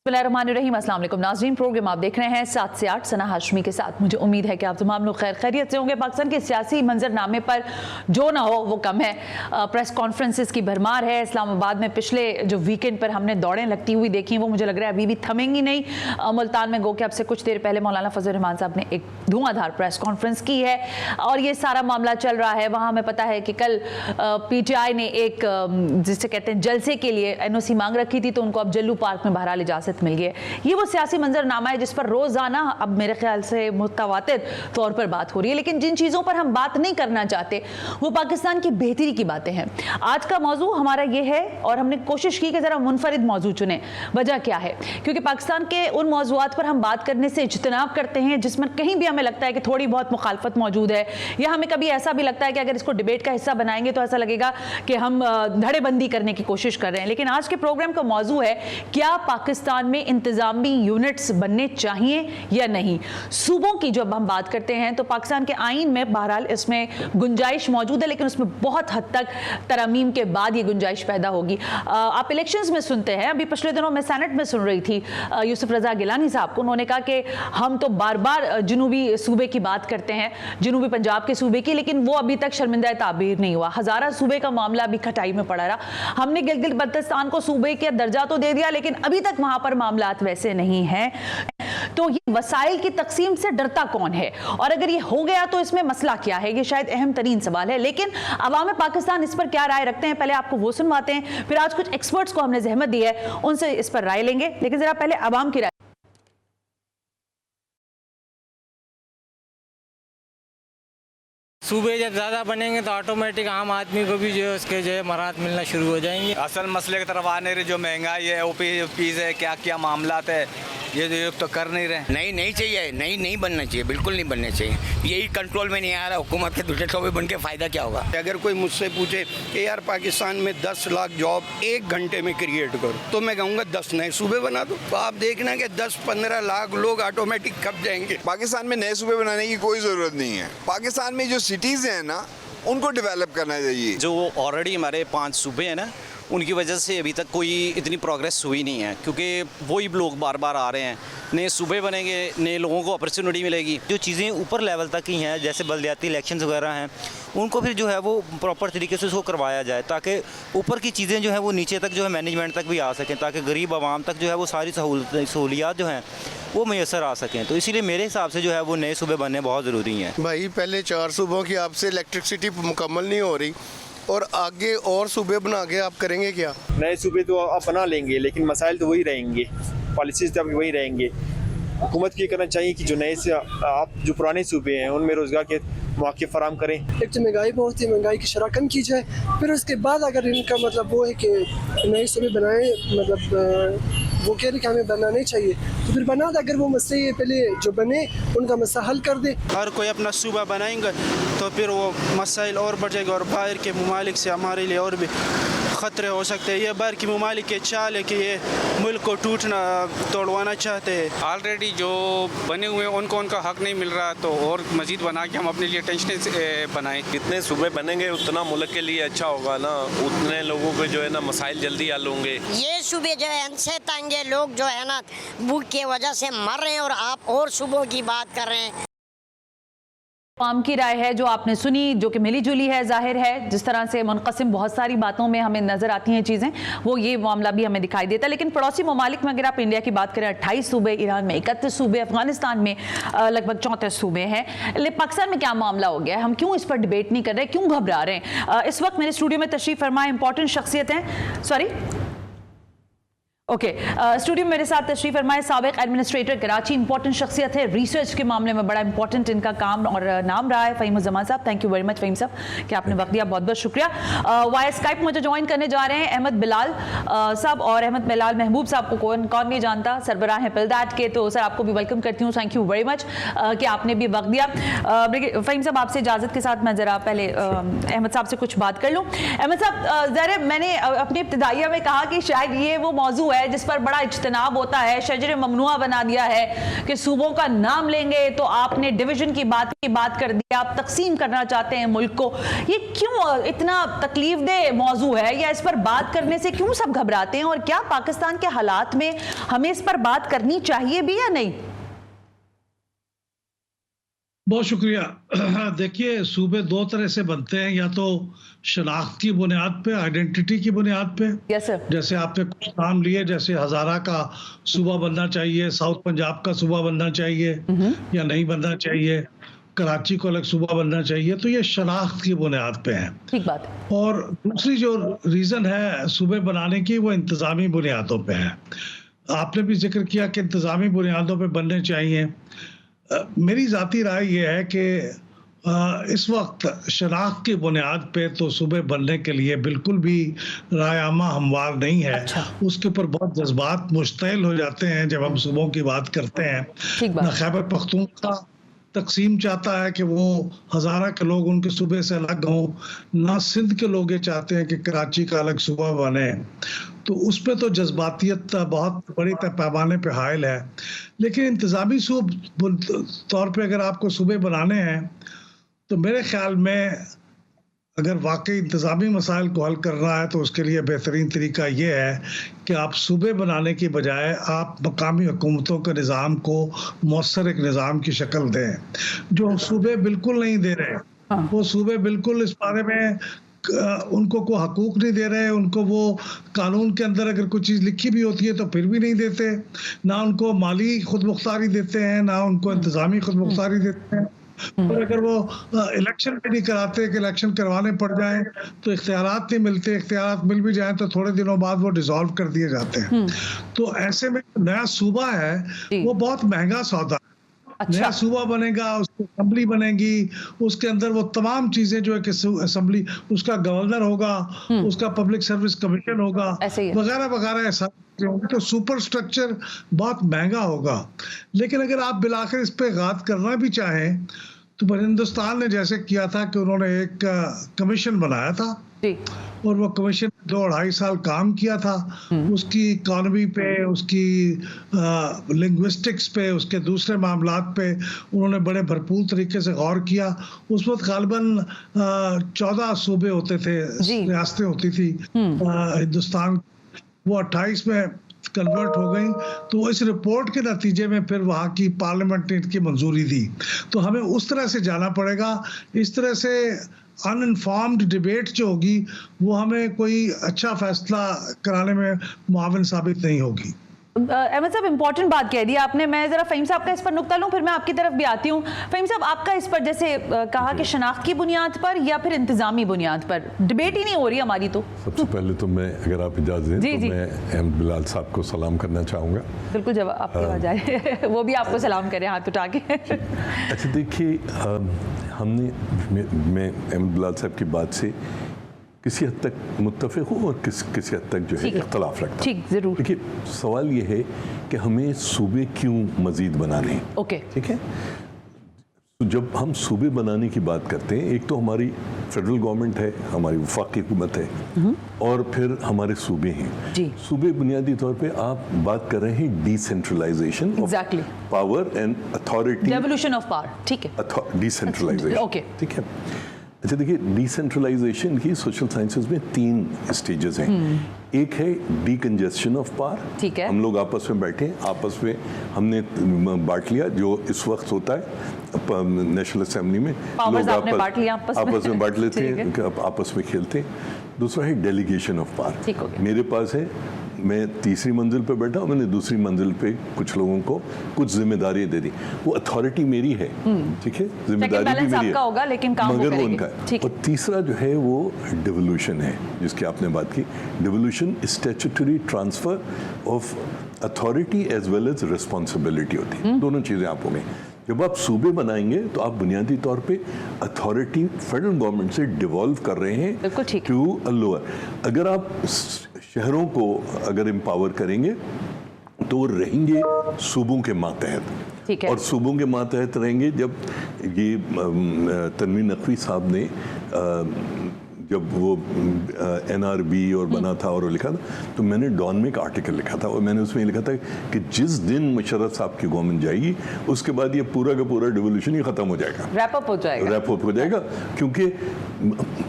बिस्मिल्लाहिर्रहमानिर्रहीम, अस्सलाम वालेकुम नाज़रीन। प्रोग्राम आप देख रहे हैं 7 से 8 सना हाशमी के साथ। मुझे उम्मीद है कि आप तमाम लोग खैर खैरियत से होंगे। पाकिस्तान के सियासी मंजरनामे पर जो ना हो वो कम है। प्रेस कॉन्फ्रेंसेस की भरमार है। इस्लामाबाद में पिछले जो वीकेंड पर हमने दौड़ें लगती हुई देखी वो मुझे लग रहा है अभी भी थमेंगी नहीं। मुल्तान में गो के अब से कुछ देर पहले मौलाना फजल रहमान साहब ने एक धुआंधार प्रेस कॉन्फ्रेंस की है और ये सारा मामला चल रहा है। वहाँ हमें पता है कि कल PTI ने एक जिसे कहते हैं जलसे के लिए NOC मांग रखी थी, तो उनको अब जल्लू पार्क में बहरहाल इजाजत मिल गई। ये वो सियासी मंजरनामा है जिस पर रोजाना अब मेरे ख्याल से मुतवातिर तौर पर बात हो रही है। लेकिन जिन चीजों पर हम बात नहीं करना चाहते वो पाकिस्तान की बेहतरी की बातें हैं। आज का मौजू हमारा ये है और हमने कोशिश की कि जरा मुनफरिद मौजू चुने। वजह क्या है? क्योंकि पाकिस्तान के उन मौजूआत पर हम बात करने से इज्तनाब करते हैं जिसमें कहीं भी हमें लगता है कि थोड़ी बहुत मुखालफत मौजूद है, या हमें कभी ऐसा भी लगता है कि अगर इसको डिबेट का हिस्सा बनाएंगे तो ऐसा लगेगा कि हम धड़ेबंदी करने की कोशिश कर रहे हैं। लेकिन आज के प्रोग्राम का मौजू है, क्या पाकिस्तान में इंतजामी यूनिट्स बनने चाहिए या नहीं। सूबों की जब हम बात करते हैं तो पाकिस्तान के आईन में बहरहाल इसमें गुंजाइश मौजूद है, लेकिन उसमें बहुत हद तक तरमीम के बाद ये गुंजाइश पैदा होगी। आप इलेक्शंस में सुनते हैं, अभी पिछले दिनों मैं सेनेट में सुन रही थी यूसुफ रजा गिलानी साहब को, उन्होंने कहा कि हम तो बार बार जनूबी सूबे की बात करते हैं, जनूबी पंजाब के सूबे की, लेकिन वो अभी तक शर्मिंदा ताबीर नहीं हुआ। हजारा सूबे का मामला अभी खटाई में पड़ा रहा। हमने गिलगित बल्तिस्तान को सूबे का दर्जा तो दे दिया, लेकिन अभी तक वहां पर मामलात वैसे नहीं हैं। तो ये वसाइल की तकसीम से डरता कौन है, और अगर ये हो गया तो इसमें मसला क्या है? ये शायद अहम तरीन सवाल है। लेकिन अवाम पाकिस्तान इस पर क्या राय रखते हैं, पहले आपको वो सुनवाते हैं, फिर आज कुछ एक्सपर्ट्स को हमने जहमत दी है उनसे इस पर राय लेंगे। लेकिन जरा पहले अवाम की राय। सूबे जब ज़्यादा बनेंगे तो ऑटोमेटिक आम आदमी को भी जो है उसके जो है मराहत मिलना शुरू हो जाएंगे। असल मसले की तरफ आने रही जो महंगाई है, OPPs है, क्या क्या मामलात है, ये तो कर नहीं रहे। नहीं चाहिए, नहीं बनना चाहिए, बिल्कुल नहीं बनना चाहिए। यही कंट्रोल में नहीं आ रहा, हुकूमत के दूसरे शोबे बन के फ़ायदा क्या होगा? अगर कोई मुझसे पूछे कि यार पाकिस्तान में 10 लाख जॉब 1 घंटे में क्रिएट करो, तो मैं कहूँगा 10 नए सूबे बना दो। तो आप देखना कि 10-15 लाख लोग ऑटोमेटिक खप जाएंगे। पाकिस्तान में नए सूबे बनाने की कोई ज़रूरत नहीं है। पाकिस्तान में जो सिटीज़ हैं ना, उनको डेवलप करना चाहिए। जो ऑलरेडी हमारे 5 सूबे हैं ना, उनकी वजह से अभी तक कोई इतनी प्रोग्रेस हुई नहीं है, क्योंकि वही लोग बार बार आ रहे हैं। नए सूबे बनेंगे, नए लोगों को अपॉर्चुनिटी मिलेगी। जो चीज़ें ऊपर लेवल तक ही हैं, जैसे बलदियाती इलेक्शंस वगैरह हैं, उनको फिर जो है वो प्रॉपर तरीके से उसको करवाया जाए, ताकि ऊपर की चीज़ें जो है वो नीचे तक जो है मैनेजमेंट तक भी आ सकें, ताकि गरीब आवाम तक जो है वो सारी सहूलियात जो हैं वो मैसर आ सकें। तो इसीलिए मेरे हिसाब से जो है वो नए सूबे बनने बहुत ज़रूरी हैं। भाई पहले 4 सूबों की आपसे इलेक्ट्रिसिटी मुकम्मल नहीं हो रही, और आगे और सूबे बना के आप करेंगे क्या? नए सूबे तो आप बना लेंगे, लेकिन मसाइल तो वही रहेंगे, पॉलिसीज तो आपकी वही रहेंगे। हुकूमत को ये करना चाहिए कि जो नए से आप जो पुराने सूबे हैं उनमें रोज़गार के मौके फराम करें। एक तो महंगाई बहुत है, महंगाई की शरह कम की जाए, फिर उसके बाद अगर इनका मतलब वो है कि नए सूबे बनाए, मतलब वो कह रहे कि हमें बनाने चाहिए तो फिर बना दे। अगर वो मसले पहले जो बने उनका मसला हल कर दे। हर कोई अपना सूबा बनाएंगे तो फिर वो मसाइल और बढ़ जाएगा, और बाहर के ममालिक से हमारे लिए और भी ख़तरे हो सकते हैं। ये बाहर की ममालिक के चाल है कि ये मुल्क को टूटना तोड़वाना चाहते हैं। ऑलरेडी जो बने हुए हैं उनको उनका हक नहीं मिल रहा, तो और मज़ीद बना के हम अपने लिए टेंशन बनाएं। जितने सूबे बनेंगे उतना मुल्क के लिए अच्छा होगा ना, उतने लोगों के जो है ना मसाइल जल्दी हल होंगे। ये सूबे जो है इनसे तंग है, लोग जो है ना भूख की वजह से मर रहे हैं और आप और सूबों की बात कर रहे हैं। आम की राय है जो आपने सुनी, जो कि मिली जुली है। जाहिर है जिस तरह से मुनक़सिम बहुत सारी बातों में हमें नजर आती हैं चीज़ें, वो ये मामला भी हमें दिखाई देता है। लेकिन पड़ोसी ममालिक में अगर आप इंडिया की बात करें 28 सूबे, ईरान में 31 सूबे, अफगानिस्तान में लगभग 34 सूबे हैं। लेकिन पाकिस्तान में क्या मामला हो गया है, हम क्यों इस पर डिबेट नहीं कर रहे, क्यों घबरा रहे हैं? इस वक्त मेरे स्टूडियो में तशरीफ फरमा इंपॉर्टेंट शख्सियत हैं, स्टूडियो में मेरे साथ तशरीफ फरमाए साबिक एडमिनिस्ट्रेटर कराची, इंपॉर्टेंट शख्सियत है, रिसर्च के मामले में बड़ा इंपॉर्टेंट इनका काम और नाम रहा है, फ़हीम उज़्ज़मान साहब। Thank you very much Fahim साहब कि आपने वक्त दिया, बहुत बहुत शुक्रिया। वाया स्काइप मुझे ज्वाइन करने जा रहे हैं अहमद बिलाल साहब, और अहमद बिलाल महबूब साहब को कौन नहीं जानता, सरबराह हैं पिलदैट के। तो सर आपको भी वेलकम करती हूँ, थैंक यू वेरी मच कि आपने भी वक्त दिया। फ़हीम साहब आपसे इजाज़त के साथ मैं ज़रा पहले अहमद साहब से कुछ बात कर लूँ। अहमद साहब, ज़रा मैंने अपनी इब्तिदाइया में कहा कि शायद ये वो मौजू है जिस पर बड़ा इज्तनाब होता है, शजर ममनुआ बना दिया है कि सूबों का नाम लेंगे तो आपने डिवीजन की बात कर दी, आप तकसीम करना चाहते हैं मुल्क को। ये क्यों इतना तकलीफ दे मौजू है, या इस पर बात करने से क्यों सब घबराते हैं, और क्या पाकिस्तान के हालात में हमें इस पर बात करनी चाहिए भी या नहीं? बहुत शुक्रिया। देखिए, सूबे दो तरह से बनते हैं, या तो शनाख्त की बुनियाद पे, आइडेंटिटी की बुनियाद पे। Yes sir. जैसे आपने कुछ नाम लिए, जैसे हजारा का सूबा बनना चाहिए, साउथ पंजाब का सूबा बनना चाहिए या नहीं बनना चाहिए, कराची को अलग सूबा बनना चाहिए, तो ये शनाख्त की बुनियाद पे है। ठीक बात है। और दूसरी जो रीज़न है सूबे बनाने की, वो इंतज़ामी बुनियादों पे है। आपने भी जिक्र किया कि इंतज़ामी बुनियादों पे बनने चाहिए। मेरी ज़ाती राय ये है कि इस वक्त शनाख्त की बुनियाद पे तो सूबे बनने के लिए बिल्कुल भी राय आमा हमवार नहीं है। उसके ऊपर बहुत जज्बात मुश्तइल हो जाते हैं जब हम सूबों की बात करते हैं। न खैबर पख्तूनख्वा तकसीम चाहता है कि वो हज़ारा के लोग उनके सूबे से अलग हों, ना सिंध के लोग ये चाहते हैं कि कराची का अलग सूबा बने। तो उस पर तो जज्बातियत बहुत बड़ी पैमाने पे हायल है। लेकिन इंतज़ामी तौर पे अगर आपको सूबे बनाने हैं तो मेरे ख्याल में अगर वाकई इंतज़ामी मसाइल को हल करना है तो उसके लिए बेहतरीन तरीका ये है कि आप सूबे बनाने की बजाय आप मकामी हुकूमतों के निज़ाम को मौसर एक निज़ाम की शक्ल दें। जो सूबे बिल्कुल नहीं दे रहे, वो सूबे बिल्कुल इस बारे में उनको कोई हकूक नहीं दे रहे, उनको वो कानून के अंदर अगर कोई चीज़ लिखी भी होती है तो फिर भी नहीं देते, ना उनको माली खुद मुख्तारी देते हैं, ना उनको इंतज़ामी खुद मुख्तारी देते हैं। और अगर वो इलेक्शन भी नहीं कराते कि इलेक्शन करवाने पड़ जाए तो इख्तियारात नहीं मिलते, इख्तियारात मिल भी जाए तो थोड़े दिनों बाद वो डिसॉल्व कर दिए जाते हैं। तो ऐसे में नया सूबा है वो बहुत महंगा सौदा है। नया सूबा बनेगा, उसकी असेंबली बनेगी, उसके अंदर वो तमाम चीजें जो है कि असेंबली, उसका गवर्नर होगा, उसका पब्लिक सर्विस कमीशन होगा, वगैरह वगैरह ऐसा तो सुपर स्ट्रक्चर बहुत महंगा होगा। लेकिन अगर आप बिलाखिर इस पे गात करना भी चाहें तो हिंदुस्तान ने जैसे किया था कि उन्होंने एक कमीशन बनाया था और वो कमीशन 2-2.5 साल काम किया था। उसकी इकॉनमी पे, उसकी लिंग्विस्टिक्स पे, उसके दूसरे मामलात पे उन्होंने बड़े भरपूर तरीके से गौर किया। उस वक्त गालिबन 14 सूबे होते थे, रियासतें होती थी हिंदुस्तान, वो 28 में कन्वर्ट हो गई। तो इस रिपोर्ट के नतीजे में फिर वहाँ की पार्लियामेंट ने इनकी मंजूरी दी। तो हमें उस तरह से जाना पड़ेगा। इस तरह से अनइन्फॉर्म्ड डिबेट जो होगी वो हमें कोई अच्छा फैसला कराने में मुआविन साबित नहीं होगी। अहमद साहब, इंपॉर्टेंट बात कह दी आपने। मैं जरा फ़हीम साहब का इस पर नुक्ता लूँ, फिर मैं आपकी तरफ भी आती हूँ। फ़हीम साहब, आपका इस पर जैसे कहा कि शनाख्त की बुनियाद पर या फिर इंतज़ामी बुनियाद पर डिबेट ही नहीं हो रही हमारी। तो सबसे पहले तो मैं, अगर आप इजाज़त दें तो मैं अहमद बिलाल साहब को सलाम करना चाहूँगा। बिल्कुल, जब आपकी आवाज़ आए वो भी आपको सलाम करें हाथ उठा के। अच्छा, देखिए, हमने, मैं अहमद बिलाल साहब की बात से किसी हद तक मुत्तफ़िक़ हूँ और किसी हद तक जो है इख्तलाफ रखता हूँ। ठीक, ज़रूर। देखिए, सवाल ये है कि हमें सूबे क्यों मज़ीद बनाने हैं। ओके, ठीक है। तो जब हम सूबे बनाने की बात करते हैं, एक तो हमारी फेडरल गवर्नमेंट है, हमारी वफाकी हुकूमत है, और फिर हमारे सूबे हैं। जी। सूबे बुनियादी तौर पे आप बात कर रहे हैं decentralisation of power and authority, devolution of power. ठीक है, डिसेंट्रलाइजेशन। ओके, ठीक है। अच्छा, देखिए, डिसेंट्रलाइजेशन की सोशल साइंसेज में 3 स्टेजेस हैं। एक है डीकंजेस्शन ऑफ पावर। ठीक है। हम लोग आपस में बैठे, आपस में हमने बांट लिया, जो इस वक्त होता है नेशनल असेंबली में, लोग आपस में बांट लेते हैं, आपस में खेलते हैं। दूसरा है डेलीगेशन ऑफ पावर। मेरे पास है, मैं तीसरी मंजिल पे बैठा हूँ, मैंने दूसरी मंजिल पे कुछ लोगों को कुछ जिम्मेदारियां दे दी, वो अथॉरिटी मेरी है, ठीक है, जिम्मेदारी भी मेरी है, होगा, लेकिन काम मगर वो उनका है। और तीसरा जो है वो डिवोल्यूशन है, जिसकी आपने बात की। Devolution statutory transfer of authority as well as responsibility होती है। दोनों चीज़ें आप हो गई। जब आप सूबे बनाएंगे तो आप बुनियादी तौर पे अथॉरिटी फेडरल गवर्नमेंट से डिवॉल्व कर रहे हैं टू अ लोअर। अगर आप शहरों को अगर एम्पावर करेंगे तो वो रहेंगे सूबों के मातहत, और सूबों के मातहत रहेंगे। जब ये तनवीर नकवी साहब ने जब वो NRB और बना था और वो लिखा था, तो मैंने डॉन में एक आर्टिकल लिखा था और मैंने उसमें लिखा था कि जिस दिन मुशर्रफ साहब की गवर्नमेंट जाएगी उसके बाद ये पूरा का पूरा डिवोल्यूशन ही खत्म हो जाएगा, रैप अप हो जाएगा, क्योंकि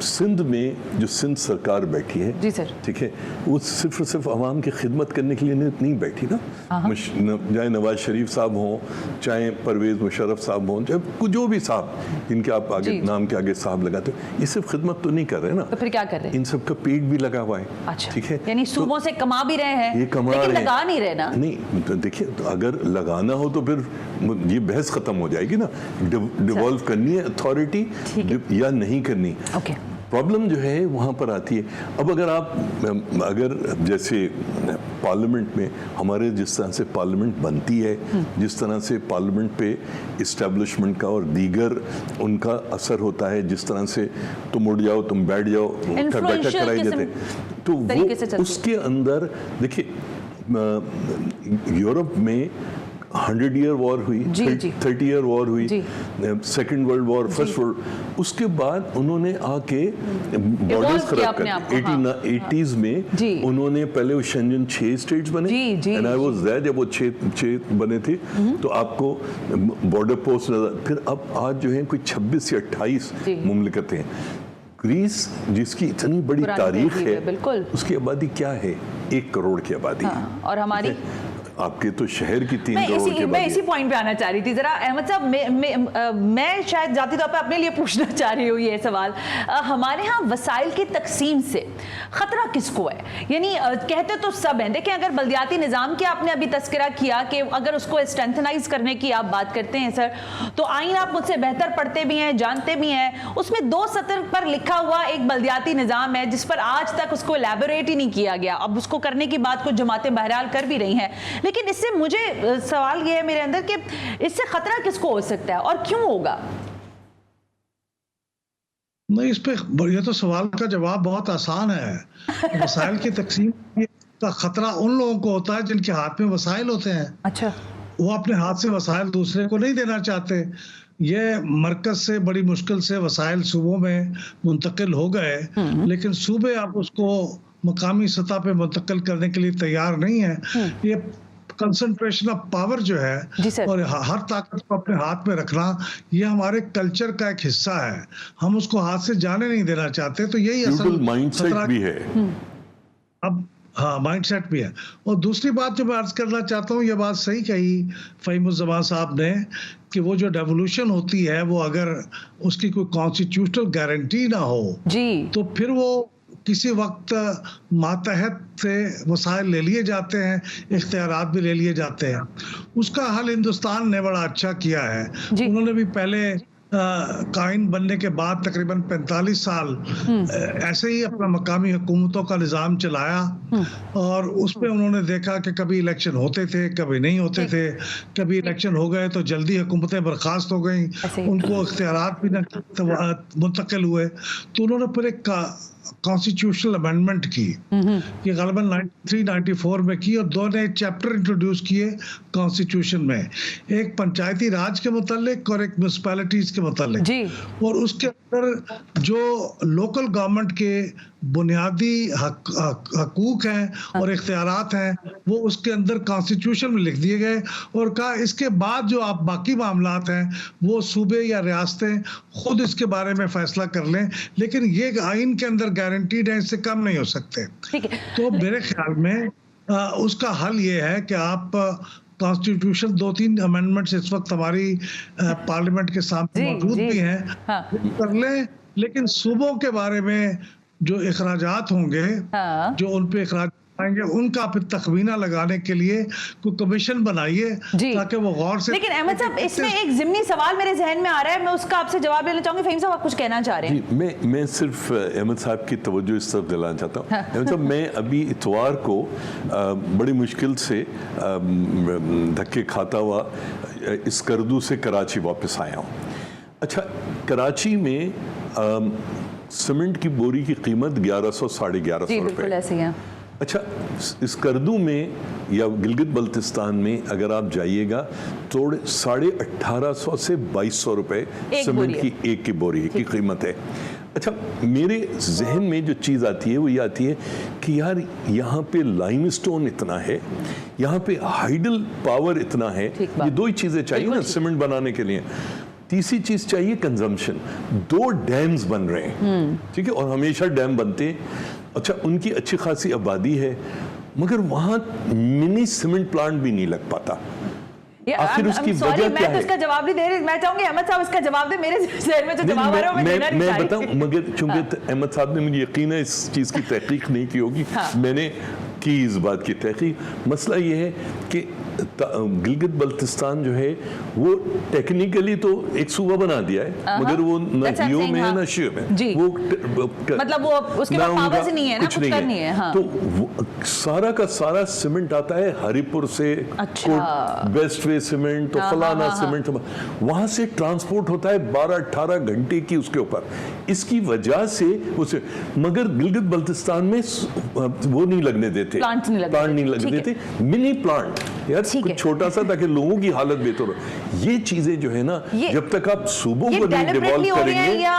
सिंध में जो सिंध सरकार बैठी है, जी सर, ठीक है, वो सिर्फ आवाम की खिदमत करने के लिए नहीं बैठी ना। चाहे नवाज शरीफ साहब हों, चाहे परवेज मुशर्रफ साहब हों, चाहे जो भी साहब जिनके आप आगे नाम के आगे साहब लगाते हो, ये सिर्फ खिदमत तो नहीं कर रहे ना, तो फिर क्या कर रहे हैं? इन सबका पेट भी लगा हुआ है। अच्छा, ठीक है, यानी सूबों से कमा भी रहे हैं, ये कमा लेकिन रहे लगा नहीं रहे ना। नहीं तो देखिए, तो अगर लगाना हो तो फिर ये बहस खत्म हो जाएगी ना, डिवॉल्व करनी है अथॉरिटी या नहीं करनी। प्रॉब्लम जो है वहाँ पर आती है। अब अगर जैसे पार्लियामेंट में हमारे जिस तरह से पार्लियामेंट बनती है, जिस तरह से पार्लियामेंट पे इस्टेब्लिशमेंट का और दीगर उनका असर होता है, जिस तरह से तुम उठ जाओ, तुम बैठ जाओ, बैठक कराई जाते, तो वो उसके अंदर देखिए, यूरोप में 100 ईयर वॉर हुई, 30 ईयर वॉर हुई, second world war, first world, उसके बाद उन्होंने आके बॉर्डर्स खराब कर 80s में उन्होंने पहले वो शेंजन 6 स्टेट्स बने, एंड आई वाज देयर जब वो 6 बने थे, तो आपको बॉर्डर पोस्ट नजर, फिर अब आज जो है कोई 26 या 28 मुमलिकतें हैं। ग्रीस जिसकी इतनी बड़ी तारीख है, उसकी आबादी क्या है? 1 करोड़ की आबादी है, और हमारी आपके तो शहर की 3 करोड़ की। मैं इसी पॉइंट पे आना चाह रही थी जरा अहमद साहब, मैं शायद जाती तौर पे अपने लिए पूछना चाह रही हूँ ये सवाल, हमारे यहाँ वसाइल की तकसीम से खतरा किसको है? यानी कहते तो सब हैं, देखिए अगर बल्दियाती निज़ाम की आपने अभी तस्करा किया कि अगर उसको स्ट्रेंथनाइज करने की आप बात करते हैं सर, तो आइन आप मुझसे बेहतर पढ़ते भी हैं, जानते भी हैं, उसमें 2 सतर पर लिखा हुआ एक बल्दियाती निज़ाम है जिस पर आज तक उसको एलैबोरेट ही नहीं किया गया। अब उसको करने की बात को जमातें बहरहाल कर भी रही हैं, लेकिन इससे मुझे सवाल यह है मेरे अंदर कि इससे खतरा किसको हो सकता है और क्यों होगा? नहीं, इस पे ये तो सवाल का जवाब बहुत आसान है। वसाइल की तकसीम का खतरा उन लोगों को होता है जिनके हाथ में वसाइल होते हैं। अच्छा, वो अपने हाथ से वसाइल दूसरे को नहीं देना चाहते। ये मरकज से बड़ी मुश्किल से वसाइल सूबों में मुंतकिल हो गए, लेकिन सूबे आप उसको मकामी सतह पे मुंतकिल करने के लिए तैयार नहीं है। ये कंसंट्रेशन ऑफ पावर जो है और हर ताकत को अपने हाथ में रखना, ये हमारे कल्चर का एक हिस्सा है, हम उसको हाथ से जाने नहीं देना चाहते। तो यही असल माइंडसेट भी है। अब हाँ, माइंडसेट भी है। और दूसरी बात जो मैं अर्ज करना चाहता हूँ, ये बात सही कही फ़हीमुज़्ज़मान साहब ने कि वो जो डेवोल्यूशन होती है, वो अगर उसकी कोई कॉन्स्टिट्यूशनल गारंटी ना हो तो फिर वो किसी वक्त मातहत से वसाइल ले लिए जाते हैं, इख्तियारात भी ले लिए जाते हैं। उसका हल हिंदुस्तान ने बड़ा अच्छा किया है। उन्होंने भी पहले कायन बनने के बाद तकरीबन 45 साल ऐसे ही अपना मकामी हुकूमतों का निज़ाम चलाया, और उसमें उन्होंने देखा कि कभी इलेक्शन होते थे, कभी नहीं होते थे, कभी इलेक्शन हो गए तो जल्दी हुकूमतें बर्खास्त हो गई, उनको इख्तियारात भी मुंतकिल हुए। तो उन्होंने फिर एक कॉन्स्टिट्यूशनल अमेंडमेंट की, ये गलबन 93-94 में की, और 2 नए चैप्टर इंट्रोड्यूस किए कॉन्स्टिट्यूशन में, एक पंचायती राज के मुतालिक और एक म्यूनिसिपैलिटीज के मुतालिक। और उसके अंदर जो लोकल गवर्नमेंट के बुनियादी हकूक हैं और इख्तियारात हैं, वो उसके अंदर कॉन्स्टिट्यूशन में लिख दिए गए, और कहा इसके बाद जो आप बाकी मामलात हैं वो सूबे या रियासतें खुद इसके बारे में फैसला कर लें, लेकिन ये आइन के अंदर गारंटीड है, इससे कम नहीं हो सकते। तो मेरे ख्याल में उसका हल ये है कि आप कॉन्स्टिट्यूशन 2-3 अमेंडमेंट्स इस वक्त हमारी पार्लियामेंट के सामने मौजूद भी हैं, कर लें, लेकिन सूबों के बारे में जो इखराजात होंगे, जो उन पे इखराज आएंगे, उनका फिर तखमीना लगाने के लिए कोई कमीशन बनाइए ताकि वो गौर से। लेकिन अहमद साहब, इसमें एक ज़िमनी सवाल मेरे जहन में आ रहा है, मैं उसका आपसे जवाब लेना चाहूंगी। फ़हीम साहब, आप कुछ कहना चाह रहे हैं? मैं सिर्फ अहमद साहब की तवज्जो इस तरफ दिलाना चाहता हूँ। अहमद साहब, मैं अभी इतवार को बड़ी मुश्किल से धक्के खाता हुआ स्कर्दू से कराची वापस आया हूँ। अच्छा, कराची में सीमेंट की बोरी की कीमत 1100-1150 रुपये। अच्छा, स्कर्दू में या गिलगित बल्तिस्तान में अगर आप जाइएगा तो 1850 से 2200 रुपये सीमेंट की एक की बोरी की कीमत है। अच्छा, मेरे जहन में जो चीज़ आती है वो ये आती है कि यार यहाँ पे लाइमस्टोन इतना है, यहाँ पे हाइडल पावर इतना है, ये दो ही चीज़ें चाहिए ना सीमेंट बनाने के लिए। तीसरी चीज़ चाहिए कंजम्पशन। 2 डैम्स बन रहे हैं, ठीक है, और हमेशा डैम बनते हैं। अच्छा, उनकी अच्छी खासी आबादी है, मगर वहाँ मिनी सीमेंट प्लांट भी नहीं लग पाता। आखिर उसकी वजह क्या है? मैं इसका जवाब नहीं दे रही, मैं चाहूंगी अहमद साहब इसका जवाब दे। मेरे जहन में जो जवाब आ रहा है मैं बताऊं, मगर चूंकि अहमद साहब ने मुझे यकीन है इस चीज़ की तहकीक नहीं की होगी, मैंने की इस बात की तहकीक। मसला ये है कि गिलगित बल्तिस्तान जो है वो टेक्निकली तो एक सूबा बना दिया है, मगर वो न यू में है न शियो में, वो मतलब वो उसके पास पावर नहीं है ना, कुछ नहीं है। हाँ। तो सारा का सारा सीमेंट आता है हरिपुर से, वेस्ट वे सीमेंट, तो फलाना सीमेंट, वहां से ट्रांसपोर्ट होता है 12-18 घंटे की उसके ऊपर। इसकी वजह से उसे, मगर गिलगित बल्तिस्तान में वो नहीं लगने देते, प्लांट नहीं लगने देते, मिनी प्लांट यार, कुछ छोटा सा, ताकि लोगों की हालत बेहतर हो। ये चीजें जो है ना, जब तक आप सूबों को नहीं डिवॉल्व करेंगे, या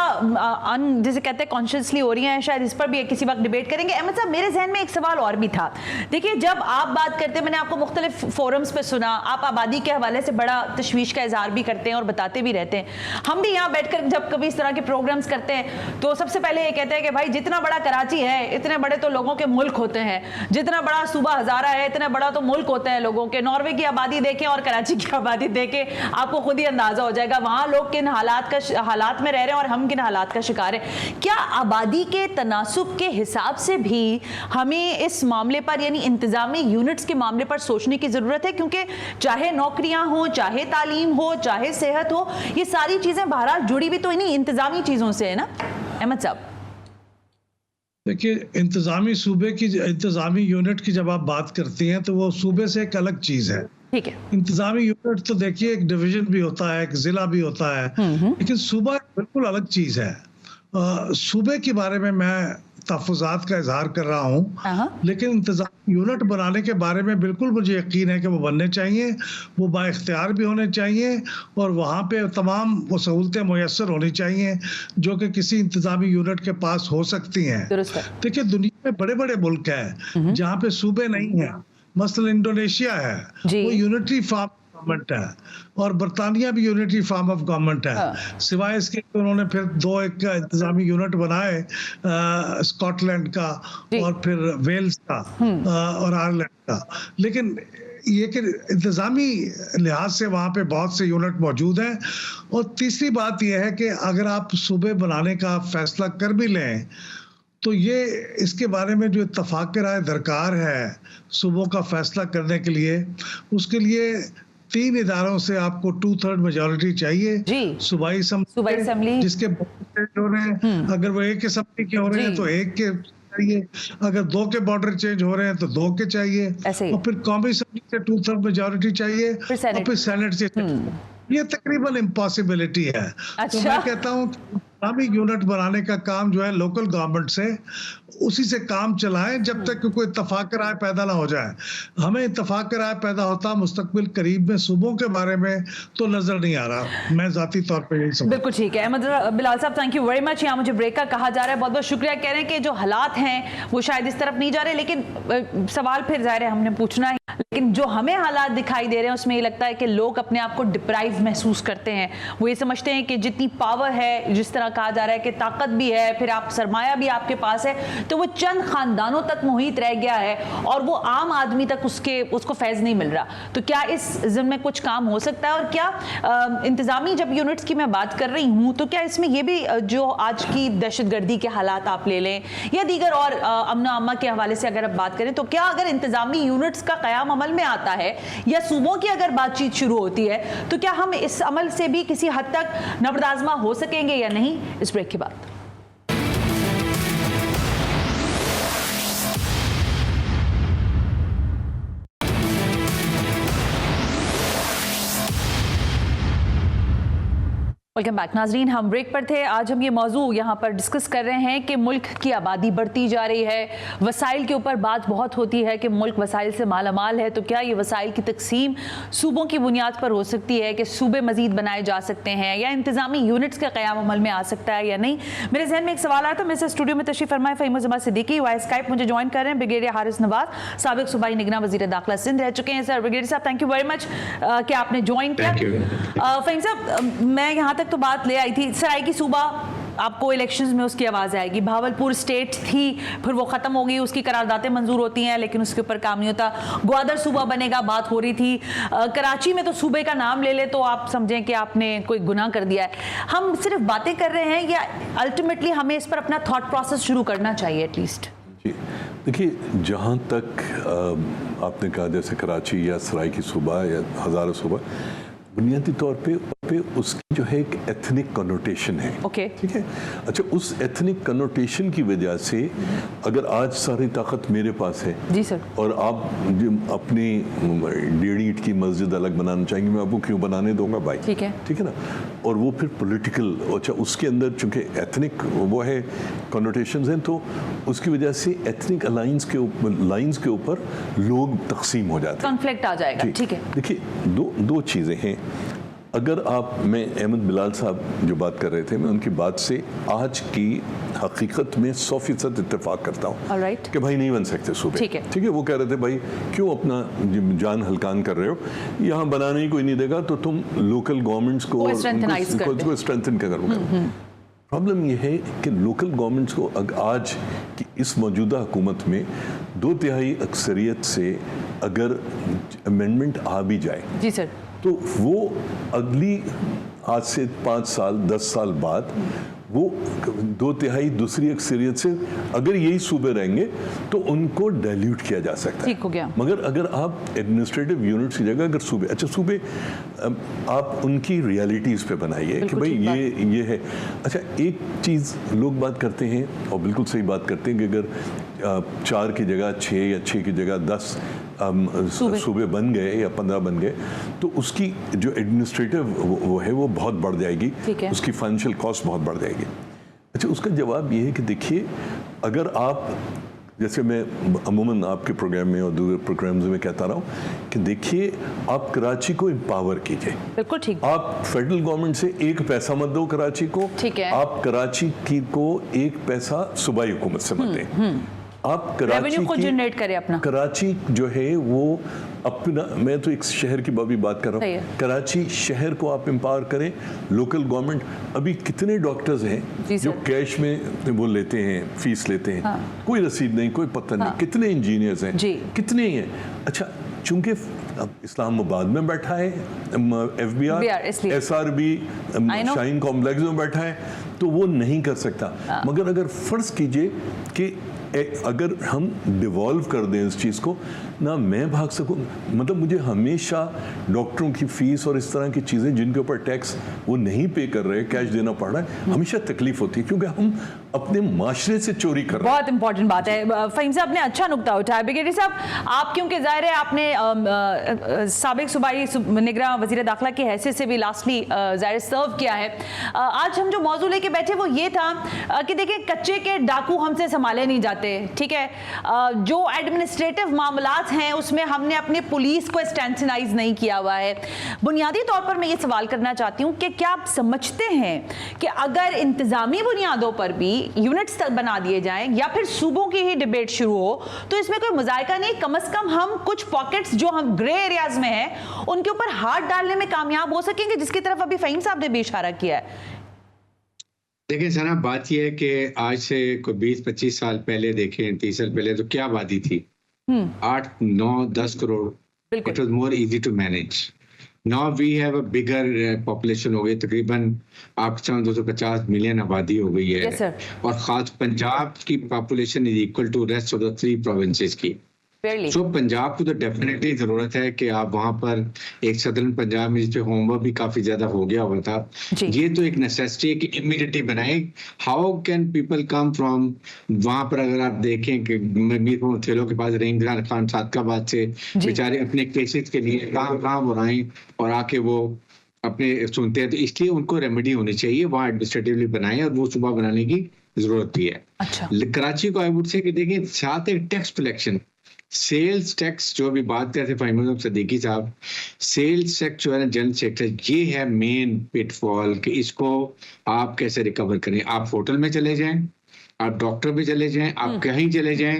जैसे कहते हैं कॉन्शियसली हो रही हैं, शायद इस पर भी किसी वक्त डिबेट करेंगे। अहमद साहब, मेरे जहन में एक सवाल और भी था। देखिए, जब आप बात करते हैं, मैंने आपको मुख्तलिफ फोरम्स पे सुना, आप आबादी के हवाले से बड़ा तशवीश का इजहार भी करते हैं और बताते भी रहते हैं। हम भी यहाँ बैठकर जब कभी इस तरह के प्रोग्राम्स करते हैं तो सबसे पहले ये कहते हैं कि भाई जितना बड़ा कराची है, इतने बड़े तो लोगों के मुल्क होते हैं, जितना बड़ा सूबा हजारा है, इतना बड़ा तो मुल्क होता है लोगों के। नॉर्वे की आबादी देखें और कराची की आबादी देखें, आपको खुद ही अंदाजा हो जाएगा वहां लोग किन हालात में रह रहे हैं और हम किन हालात का शिकार हैं। क्या आबादी के तनासुब के हिसाब से भी हमें इस मामले पर, यानी इंतजामी यूनिट्स के मामले पर सोचने की जरूरत है? क्योंकि चाहे नौकरियां हो, चाहे तालीम हो, चाहे सेहत हो, ये सारी चीजें बहरहाल जुड़ी भी तो इन्हीं इंतजामी चीजों से है ना अहमद साहब? देखिए, इंतजामी यूनिट की जब आप बात करती हैं तो वो सूबे से एक अलग चीज है। ठीक है, इंतजामी यूनिट तो देखिए एक डिवीजन भी होता है, एक जिला भी होता है, लेकिन सूबा बिल्कुल अलग चीज है। सूबे के बारे में मैं तहफ़्फ़ुज़ात का इजहार कर रहा हूँ, लेकिन इंतजामी यूनिट बनाने के बारे में बिल्कुल मुझे यकीन है कि वो बनने चाहिए, वो बाइख्तियार भी होने चाहिए और वहाँ पे तमाम वो सहूलतें मुयस्सर होनी चाहिए जो कि किसी इंतजामी यूनिट के पास हो सकती हैं। देखिए, दुनिया में बड़े बड़े मुल्क हैं जहाँ पे सूबे नहीं हैं। मसलन इंडोनेशिया है, वो यूनिटरी फॉर्म गवर्नमेंट है, और बरतानिया भी यूनिटरी फॉर्म ऑफ गवर्नमेंट है। सिवाय इसके उन्होंने फिर 2 एक इंतजामी यूनिट बनाए, स्कॉटलैंड का और फिर वेल्स का और आयरलैंड का। लेकिन ये कि इंतजामी लिहाज से वहाँ पे बहुत से यूनिट मौजूद हैं। और तीसरी बात यह है कि अगर आप सूबे बनाने का फैसला कर भी लें तो ये इसके बारे में जो इत्तफाक राय दरकार है सूबों का फैसला करने के लिए, उसके लिए 3 इदारों से आपको 2/3 मेजॉरिटी चाहिए। सूबाई असम्बली जिसके हो रहे हैं, अगर वो एक असम्बली के हो रहे हैं तो एक के चाहिए, अगर 2 के बॉर्डर चेंज हो रहे हैं तो 2 के चाहिए, और फिर कौमी असम्बली से 2/3 मेजॉरिटी चाहिए, और फिर सेनेट से। ये तकरीबन इम्पॉसिबिलिटी है। तो मैं कहता हूँ इस्लामी यूनिट बनाने का काम जो है लोकल गवर्नमेंट से, उसी से काम चलाएं जब तक कि कोई इत्तफाक राय पैदा ना हो जाए। हमें इत्तफाक राय पैदा होता मुस्तकबिल करीब में सूबों के बारे में तो नजर नहीं आ रहा। मैं जाती तौर पे यही समझता हूं। बिल्कुल ठीक है अहमद बिलाल साहब, थैंक यू वेरी मच। यहाँ मुझे ब्रेक का कहा जा रहा है, बहुत बहुत शुक्रिया। कह रहे हैं कि जो हालात हैं वो शायद इस तरफ नहीं जा रहे, लेकिन सवाल फिर जाहिर है हमने पूछना है। लेकिन जो हमें हालात दिखाई दे रहे हैं उसमें ये लगता है कि लोग अपने आप को डिप्राइव महसूस करते हैं। वो ये समझते हैं कि जितनी पावर है, जिस तरह कहा जा रहा है कि ताकत भी है, फिर आप सरमाया भी आपके पास है, तो वो चंद खानदानों तक मुहित रह गया है और वो आम आदमी तक उसको फैज़ नहीं मिल रहा। तो क्या इस ज़िम्मे में कुछ काम हो सकता है? और क्या इंतज़ामी जब यूनिट्स की मैं बात कर रही हूँ तो क्या इसमें ये भी जो आज की दहशतगर्दी के हालात आप ले लें या दीगर और अमन अम्मा के हवाले से अगर आप बात करें, तो क्या अगर इंतज़ामी यूनिट्स का क़याम अमल में आता है या सूबों की अगर बातचीत शुरू होती है तो क्या हम इस अमल से भी किसी हद तक नबरदाज़मा हो सकेंगे या नहीं? इस ब्रेक के बाद वेलकम बैक नाजरीन, हम ब्रेक पर थे। आज हम ये मौजू यहाँ पर डिस्कस कर रहे हैं कि मुल्क की आबादी बढ़ती जा रही है, वसाइल के ऊपर बात बहुत होती है कि मुल्क वसाइल से मालामाल है, तो क्या ये वसाइल की तकसीम सूबों की बुनियाद पर हो सकती है कि सूबे मजीद बनाए जा सकते हैं या इंतजामी यूनिट्स का क़याम अमल में आ सकता है या नहीं। मेरे जहन में एक सवाल आया था, मेरे से स्टूडियो में तशरीफ फरमाए फ़हीम ज़मा सिद्दीकी वाया स्काइप मुझे ज्वाइन कर रहे हैं। ब्रिगेडियर हारिस नवाज, साबिक सूबाई निगरान वज़ीर दाखिला सिंध रह चुके हैं। सर ब्रिगेडियर साहब, थैंक यू वेरी मच कि आपने ज्वाइन किया। फ़हीम साहब, मैं यहाँ तक तो बात ले आई थी, सराय की सूबा आपको इलेक्शंस में उसकी आवाज़ आएगी। भावलपुर स्टेट थी, फिर वो ख़त्म हो गई, उसकी करारदातें मंजूर होती हैं लेकिन उसके ऊपर काम नहीं होता। ग्वादर सूबा बनेगा, बात हो रही थी। कराची में तो सूबे का नाम ले ले तो आप समझें कि आपने कोई गुनाह कर दिया है। हम सिर्फ बातें कर रहे हैं या अल्टीमेटली हमें इस पर अपना थॉट प्रोसेस शुरू करना चाहिए एटलीस्ट? जी देखिए, जहाँ तक आपने कहा जैसे कराची या सराय की सूबा या हज़ारों सूबा, बुनियादी तौर पे उसकी जो है एक एथनिक कनोटेशन है। ओके, ठीक है। अच्छा, उस एथनिक कनोटेशन की वजह से अगर आज सारी ताकत मेरे पास है जी सर, और आप अपनी 1.5 ईंट की मस्जिद अलग बनाना चाहेंगे, मैं आपको क्यों बनाने दूंगा भाई? ठीक है ना। और वो फिर पॉलिटिकल, अच्छा उसके अंदर चूंकि एथनिक वो है कनोटेशंस हैं, तो उसकी वजह से एथनिक लाइंस के ऊपर लोग तकसीम हो जाते हैं, कॉन्फ्लिक्ट आ जाएगा। ठीक है, देखिए दो चीज़ें हैं। अगर आप, मैं अहमद बिलाल साहब जो बात कर रहे थे, मैं उनकी बात से आज की हकीकत में 100% इत्तेफाक करता हूँ कि भाई नहीं बन सकते सूबे। ठीक है, वो कह रहे थे भाई क्यों अपना जान हल्कान कर रहे हो, यहाँ बनाने ही कोई नहीं देगा तो तुम लोकल गवर्नमेंट्स को स्ट्रेंथन कर करो। प्रॉब्लम यह है कि लोकल गवर्नमेंट्स को आज की इस मौजूदा हुकूमत में 2/3 अक्सरियत से अगर अमेंडमेंट आ भी जाए जी सर, तो वो अगली आज से 5 साल 10 साल बाद वो 2/3 दूसरी अक्सरियत से अगर यही सूबे रहेंगे तो उनको डाइल्यूट किया जा सकता है। ठीक हो गया। मगर अगर आप एडमिनिस्ट्रेटिव यूनिट्स की जगह अगर सूबे आप उनकी रियलिटीज़ पे बनाइए कि भाई ये है। अच्छा, एक चीज़ लोग बात करते हैं और बिल्कुल सही बात करते हैं कि अगर 4 की जगह 6 या 6 की जगह 10 सूबे बन गए या 15 बन गए तो उसकी जो एडमिनिस्ट्रेटिव वो है वो बहुत बढ़ जाएगी, उसकी फाइनेंशियल कॉस्ट बहुत बढ़ जाएगी। अच्छा, उसका जवाब ये है कि देखिए, अगर आप, जैसे मैं अमूमन आपके प्रोग्राम में और दूसरे प्रोग्राम्स में कहता रहा हूँ कि देखिए, आप कराची को एम्पावर कीजिए। बिल्कुल ठीक। आप फेडरल गवर्नमेंट से 1 पैसा मत दो कराची को, ठीक है। आप कराची को 1 पैसा सूबाई हुकूमत से मत दें। आप कराची को जनरेट करें अपना। कराची जो है वो अपना, मैं तो एक शहर की भी बात कर रहा हूँ, कराची शहर को आप एम्पावर करें। लोकल गवर्नमेंट, अभी कितने डॉक्टर्स हैं जो कैश में वो लेते हैं, फीस लेते हैं, कोई रसीद नहीं, कोई पता नहीं। कितने इंजीनियर्स हैं, कितने ही हैं। अच्छा, चूंकि इस्लामाबाद में बैठा है FBI, SRB शाइन कॉम्प्लेक्स में बैठा है तो वो नहीं कर सकता। मगर अगर फर्ज कीजिए कि अगर हम डिवॉल्व कर दें इस चीज़ को, ना मैं भाग सकूं, मतलब मुझे हमेशा डॉक्टरों की फीस और इस तरह की चीज़ें जिनके ऊपर टैक्स वो नहीं पे कर रहे, कैश देना पड़ रहा है, हमेशा तकलीफ होती है क्योंकि हम अपने माशरे से चोरी कर रहे हैं। बहुत इंपॉर्टेंट बात है। फ़हीम साहब ने अच्छा नुकता उठाया। ब्रिगेडियर साहब, आप क्योंकि ज़ाहिर है आपने साबिक सूबाई निगरान वज़ीर दाखिला की हैसियत से भी लास्टली ज़ाहिर सर्व किया है, आज हम जो मौजू लेके बैठे वो ये था कि देखिए, कच्चे के डाकू हमसे संभाले नहीं जाते, ठीक है। जो एडमिनिस्ट्रेटिव मामलात हैं उसमें हमने अपनी पुलिस को स्टैंडर्डाइज नहीं किया हुआ है। बुनियादी तौर पर मैं ये सवाल करना चाहती हूँ कि क्या आप समझते हैं कि अगर इंतजामी बुनियादों पर भी यूनिट्स बना दिए जाएं या फिर सूबों की ही डिबेट शुरू हो तो इसमें कोई मुजायका नहीं, कम से कम हम कुछ पॉकेट्स जो हम ग्रे एरियाज में हैं उनके ऊपर हाथ डालने में कामयाब हो सकेंगे, जिसकी तरफ अभी फ़हीम साहब ने भी इशारा किया है। देखिए सना, बात यह है कि आज से कोई 20-25 साल पहले देखें, 30 साल पहले तो क्या आबादी थी, 8, 9, 10 crore. It was more easy to manage. Now we have a bigger population हो गई, तकरीबन आप 250 मिलियन आबादी हो गई है। yes, और खास पंजाब की population is equal to rest of the 3 provinces की। सो पंजाब को तो डेफिनेटली जरूरत है कि आप वहाँ पर एक सदर्न पंजाब में, जिसपे होमवर्क भी काफी ज्यादा हो गया हुआ था, ये तो एक नेसेसिटी है कि इमीडिएटली बनाए। How can people come from वहाँ पर, अगर आप देखें कि मीर थेलो के पास रेंजरान खान सादकाबाद से बेचारे अपने केसेस के लिए कहाँ वो आए और आके वो अपने सुनते हैं, तो इसलिए उनको रेमेडी होनी चाहिए, वहाँ एडमिनिस्ट्रेटिवली बनाए और वो सुबह बनाने की जरूरत भी है। अच्छा। कराची को आई वुड से कि देखिए साथ एक टैक्स कलेक्शन, सेल्स टैक्स जो अभी बात करते थे फहीम सदीकी साहब, सेल्स टैक्स जो है ना जनरल सेक्टर, ये है मेन पिटफॉल कि इसको आप कैसे रिकवर करें। आप होटल में चले जाएं, आप डॉक्टर में चले जाएं, आप कहीं चले जाएं,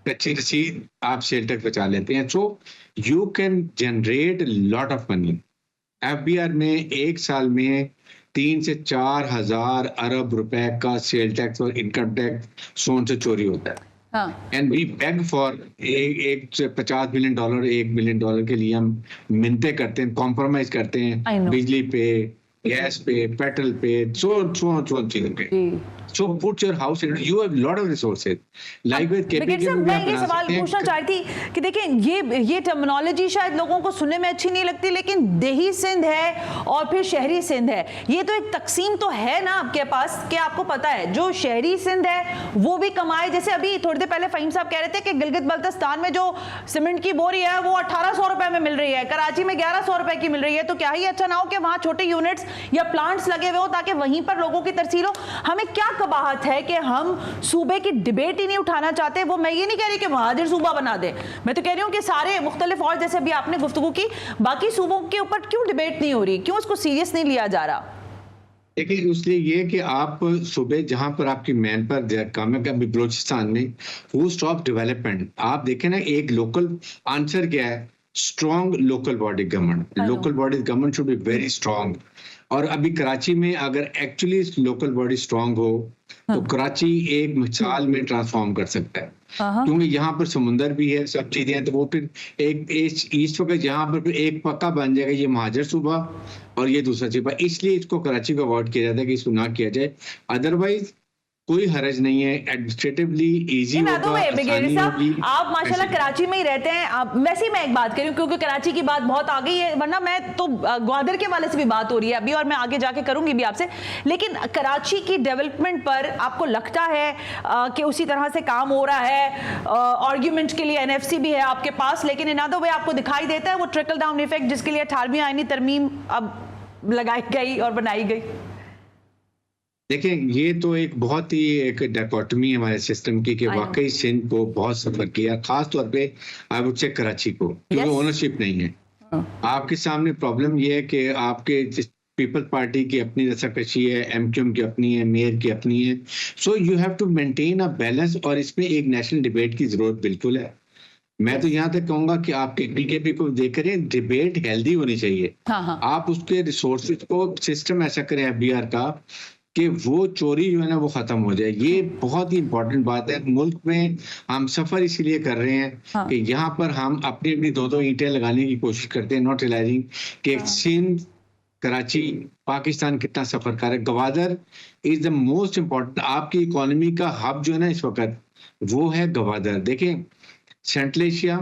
कच्ची रसीद आप सेल टैक्स बचा लेते हैं। So you can generate lot of money. FBR में एक साल में 3 से 4 हजार अरब रुपए का सेल टैक्स और इनकम टैक्स सोन से चोरी होता है। एंड वी बेग फॉर एक $50 मिलियन, $1 बिलियन के लिए हम मिन्नतें करते हैं, कॉम्प्रोमाइज करते हैं बिजली पे, गैस पे, पेट्रोल पे, so चीजों पे। So put your house in, you have lot of resources. Like with KPK मैं ये सवाल पूछना चाहती थी कि देखिए ये टर्मिनोलॉजी शायद लोगों को सुनने में अच्छी नहीं लगती, लेकिन देही सिंध है और फिर शहरी सिंध है, ये तो एक तकसीम तो है ना आपके पास कि आपको पता है जो शहरी सिंध है वो भी कमाए। जैसे अभी थोड़ी देर पहले फहीम साहब कह रहे थे कि गिलगित बल्तिस्तान में जो सीमेंट की बोरी है वो 1800 रुपए में मिल रही है, कराची में 1100 रुपए की मिल रही है। तो क्या ही अच्छा ना हो कि वहां छोटे यूनिट्स या प्लांट्स लगे हुए हो ताकि वहीं पर लोगों की तरसील हो। हमें क्या कबाहत है कि हम सूबे की डिबेट ही नहीं उठाना चाहते। वो मैं ये नहीं कह रही कि महाजिर सूबा बना दे, मैं तो कह रही हूँ कि सारे मुख्तलिफ, और जैसे अभी आपने गुफ्तगू की, बाकी सूबों के ऊपर क्यों डिबेट नहीं हो रही, क्यों उसको सीरियस नहीं लिया जा रहा? देखिए इसलिए ये कि आप सुबह जहां पर आपकी मैन पर काम है, कभी बलोचिस्तान में वो स्टॉप डेवलपमेंट, आप देखें ना, एक लोकल आंसर क्या है, strong local body government. Local body government should be very strong. और अभी कराची में अगर एक्चुअली लोकल बॉडी स्ट्रॉन्ग हो तो कराची एक मिसाल में ट्रांसफॉर्म कर सकता है, क्योंकि यहाँ पर समुंदर भी है, सब चीजें हैं। तो वो फिर एक ईस्ट वक्त यहाँ पर फिर एक पक्का बन जाएगा ये महाजर सूबा और ये दूसरा सूबा। इसलिए इसको कराची को अवॉइड किया जाता है कि इसको ना किया जाए, अदरवाइज कोई हरज नहीं है, एडमिनिस्ट्रेटिवली इजी होगा, आसानी होगी। आप माशाल्लाह कराची में ही रहते हैं। वैसे ही मैं एक बात करूं क्योंकि कराची की बात बहुत आ गई है, वरना मैं तो ग्वादर के वाले से भी बात हो रही है अभी और मैं आगे जाके करूंगी भी आपसे। लेकिन कराची की डेवलपमेंट पर आपको लगता है कि उसी तरह से काम हो रहा है? आर्ग्यूमेंट के लिए NFC भी है आपके पास, लेकिन इन अदर वे आपको दिखाई देता है वो ट्रिकल डाउन इफेक्ट जिसके लिए 18वीं आईनी तरमीम अब लगाई गई और बनाई गई? देखिए ये तो एक बहुत ही एक डायकोटमी है हमारे सिस्टम की कि वाकई सिंध को बहुत सफर किया, खास तौर पे आई वुड से कराची को, क्योंकि ओनरशिप नहीं है। आपके सामने प्रॉब्लम ये है कि आपके पीपल पार्टी की अपनी रसाकशी है, MQM की अपनी है, मेयर की अपनी है। So you have to maintain a balance और इसमें एक नेशनल डिबेट की जरूरत बिल्कुल है। मैं तो यहाँ तक कहूंगा कि आपके BKP को देख करें, डिबेट हेल्दी होनी चाहिए। आप उसके रिसोर्सेज को सिस्टम ऐसा करें FBR का कि वो चोरी जो है ना वो खत्म हो जाए। ये बहुत ही इंपॉर्टेंट बात है। मुल्क में हम सफर इसीलिए कर रहे हैं कि यहाँ पर हम अपनी अपनी दो ईंटें लगाने की कोशिश करते हैं, नॉट रियलाइजिंग कि सिंध, कराची, पाकिस्तान कितना सफर कर रहा है। Gwadar is the most important, आपकी इकोनॉमी का हब जो है ना इस वक्त वो है गवादर। देखें सेंट्रल एशिया,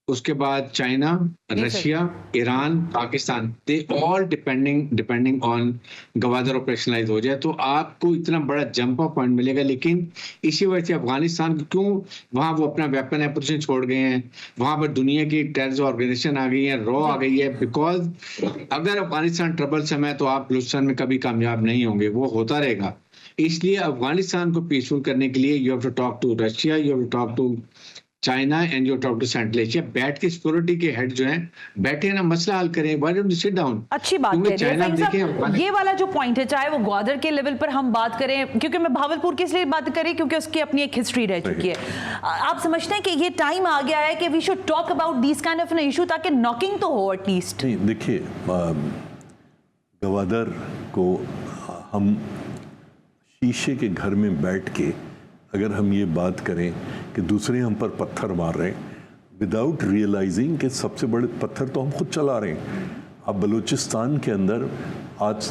उसके बाद China, Russia, Iran, Pakistan, they all depending on Gwadar operationalise हो जाए तो आपको इतना बड़ा जंप ऑफ पॉइंट मिलेगा। लेकिन इसी वजह से अफगानिस्तान क्यों वहां वो अपना वेपन एपोजिशन छोड़ गए हैं, वहां पर दुनिया की टेररिस्ट ऑर्गेनाइजेशन आ गई है, रॉ आ गई है, बिकॉज अगर अफगानिस्तान ट्रबलसम है तो आप बलूचिस्तान में कभी कामयाब नहीं होंगे, वो होता रहेगा। इसलिए अफगानिस्तान को पीसफुल करने के लिए you have to talk to Russia, you have to talk to China and you talk to Central Asia. बैठ के सिक्योरिटी के हेड जो हैं बैठे ना, मसला हल करें। Why don't you sit down? अच्छी बात है। ये वाला जो पॉइंट है, चाहे वो ग्वादर के लेवल पर हम बात करें, क्योंकि मैं भावलपुर की इसलिए बात करी क्योंकि उसकी अपनी एक हिस्ट्री रह चुकी है। आप समझते हैं कि ये टाइम आ गया है कि we should talk about this kind of an issue ताकि नॉकिंग तो हो एटलीस्ट? देखिए गवादर को हम शीशे के घर में बैठ के अगर हम ये बात करें कि दूसरे हम पर पत्थर मार रहे हैं विदाउट रियलाइजिंग कि सबसे बड़े पत्थर तो हम खुद चला रहे हैं। अब बलूचिस्तान के अंदर आज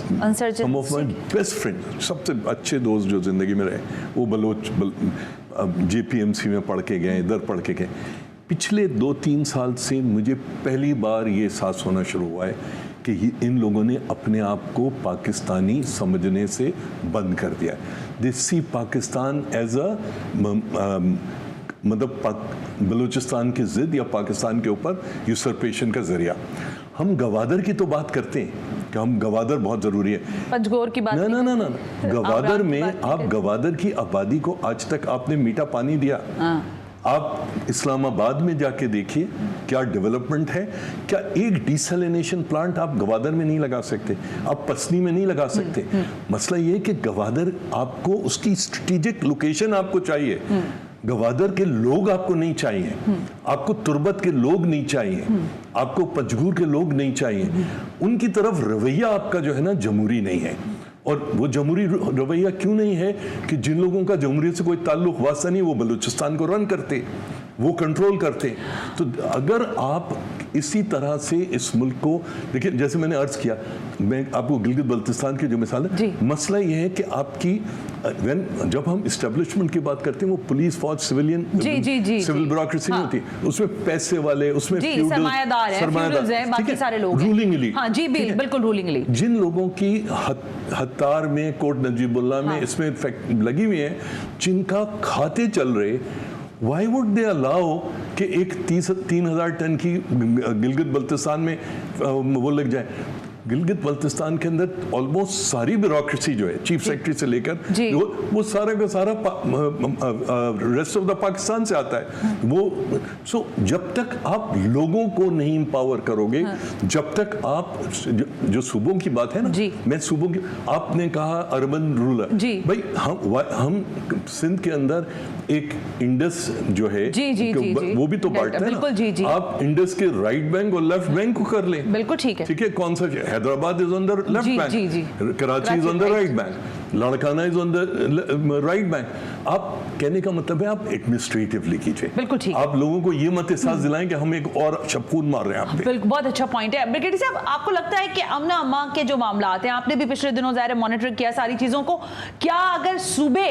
सम ऑफ माय बेस्ट फ्रेंड, सबसे अच्छे दोस्त जो ज़िंदगी में रहे, वो JPMC में पढ़ के गए, इधर पढ़ के गए। पिछले 2-3 साल से मुझे पहली बार ये एहसास होना शुरू हुआ है कि इन लोगों ने अपने आप को पाकिस्तानी समझने से बंद कर दिया। दे सी पाकिस्तान एज अ मतलब बलूचिस्तान की ज़िद या पाकिस्तान के ऊपर यूसरपेशन का ज़रिया। हम गवादर की तो बात करते हैं कि हम गवादर बहुत जरूरी है, पंचगोर की बात ना गवादर में आप गवादर की आबादी को आज तक आपने मीठा पानी दिया? आप इस्लामाबाद में जाके देखिए क्या डेवलपमेंट है, क्या एक डिसैलिनेशन प्लांट आप गवादर में नहीं लगा सकते, आप पसनी में नहीं लगा सकते। मसला ये है कि गवादर आपको उसकी स्ट्रेटेजिक लोकेशन आपको चाहिए, गवादर के लोग आपको नहीं चाहिए, आपको तुर्बत के लोग नहीं चाहिए, आपको पंचगूर के लोग नहीं चाहिए, उनकी तरफ रवैया आपका जो है ना जमहूरी नहीं है। और वो जमहूरी रवैया क्यों नहीं है कि जिन लोगों का जमहूरियत से कोई ताल्लुक वास्ता नहीं वो बलूचिस्तान को रन करते, वो कंट्रोल करते। तो अगर आप इसी तरह से इस मुल्क को देखिए, जैसे मैंने अर्ज किया, मैं आपको गिलगित बल्तिस्तान की जो मिसाल है, मसला ये है कि आपकी जब हम इस्टेब्लिशमेंट की बात करते हैं वो पुलिस फौज सिविलियन सिविल ब्यूरोक्रेसी नहीं होती, उसमें पैसे वाले, उसमें सरमायादार हैं, बाकी सारे लोग रूलिंग एलीट। हाँ जी, बिल्कुल रूलिंग एलीट। जिन लोगों की हत्तार में, कोट नजीबुल्लाह में इसमें इफेक्ट लगी हुई है, जिनका खाते चल रहे, Why would they allow कि एक 3,000 टन की गिलगित बल्तिस्तान में वो लग जाए? गिलगित बल्तिस्तान के अंदर ऑलमोस्ट सारी ब्यूरोक्रेसी जो है, चीफ सेक्रेटरी से लेकर वो सारा का सारा रेस्ट ऑफ द पाकिस्तान से आता है। वो जब तक आप लोगों को नहीं एम्पावर करोगे, जब तक आप जो सूबों की बात है ना, मैं सूबों की, आपने कहा अर्बन रूरल, भाई हम सिंध के अंदर एक इंडस जो है वो भी तो पार्ट है ना, आप इंडस के राइट बैंक और लेफ्ट बैंक को कर लें, बिल्कुल ठीक है, कौन सा Hyderabad is on the left bank, Karachi is on the right bank, Larkana is on the right bank. आप कहने का मतलब है आप एडमिनिस्ट्रेटिवली कीजिए, बिल्कुल ठीक। आप लोगों को ये मत एहसास दिलाएं कि हम एक और छप्पून मार रहे हैं आप पे। बिल्कुल, बहुत अच्छा पॉइंट है ब्रिगेडियर साहब। आपको लगता है कि अमन अम्मा के जो मामला हैं, आपने भी पिछले दिनों ज़ाहिर मॉनिटर किया सारी चीज़ों को, क्या अगर सूबे